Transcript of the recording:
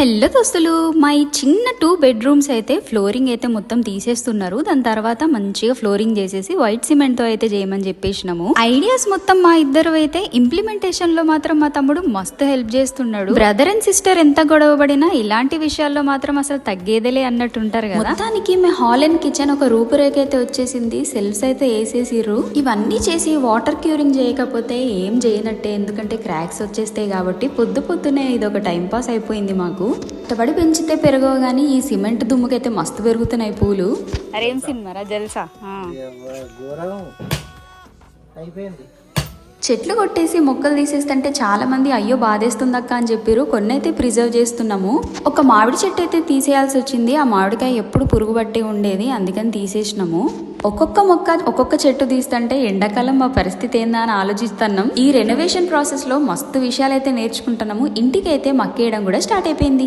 Hello దోస్తులు, మా ఈ చిన్న 2 బెడ్రూమ్స్ అయితే ఫ్లోరింగ్ అయితే మొత్తం తీసేస్తున్నారు. దాని తర్వాత మంచిగా ఫ్లోరింగ్ చేసేసి వైట్ సిమెంట్ తో అయితే చేయమని చెప్పేసినాము. ఐడియాస్ మొత్తం మా ఇద్దరు అయితే, ఇంప్లిమెంటేషన్ లో మాత్రం మా తమ్ముడు మస్తు హెల్ప్ చేస్తున్నాడు. బ్రదర్ అండ్ సిస్టర్ ఎంత గొడవబడినా ఇలాంటి విషయాల్లో మాత్రం అసలు తగ్గేదేలే అన్నట్టు ఉంటారు కదా. మొత్తానికి మీ హాల్ అండ్ కిచెన్ ఒక రూపురేఖ అయితే వచ్చేసింది. సెల్ఫ్స్ అయితే వేసేసిర్రు. ఇవన్నీ చేసి వాటర్ క్యూరింగ్ చేయకపోతే ఏం చేయనట్టే, ఎందుకంటే క్రాక్స్ వచ్చేస్తాయి కాబట్టి పొద్దునే ఇది ఒక టైం పాస్ అయిపోయింది మాకు. కష్టపడి పెంచితే పెరగవు గానీ ఈ సిమెంట్ దుమ్ముకైతే మస్తు పెరుగుతున్నాయి పూలు. అరేం సినిమారా జల్సా. చెట్లు కొట్టేసి మొక్కలు తీసేస్తుంటే చాలా మంది అయ్యో బాధేస్తుందక్క అని చెప్పారు. కొన్ని అయితే ప్రిజర్వ్ చేస్తున్నాము. ఒక మామిడి చెట్టు అయితే తీసేయాల్సి వచ్చింది. ఆ మామిడికాయ ఎప్పుడు పురుగు పట్టి ఉండేది, అందుకని తీసేసినాము. ఒక్కొక్క మొక్క ఒక్కొక్క చెట్టు తీస్తుంటే ఎండాకాలం మా పరిస్థితి ఏందా అని ఆలోచిస్తున్నాం. ఈ రెనోవేషన్ ప్రాసెస్ లో మస్తు విషయాలు అయితే నేర్చుకుంటున్నాము. ఇంటికి అయితే మక్కేయడం కూడా స్టార్ట్ అయిపోయింది.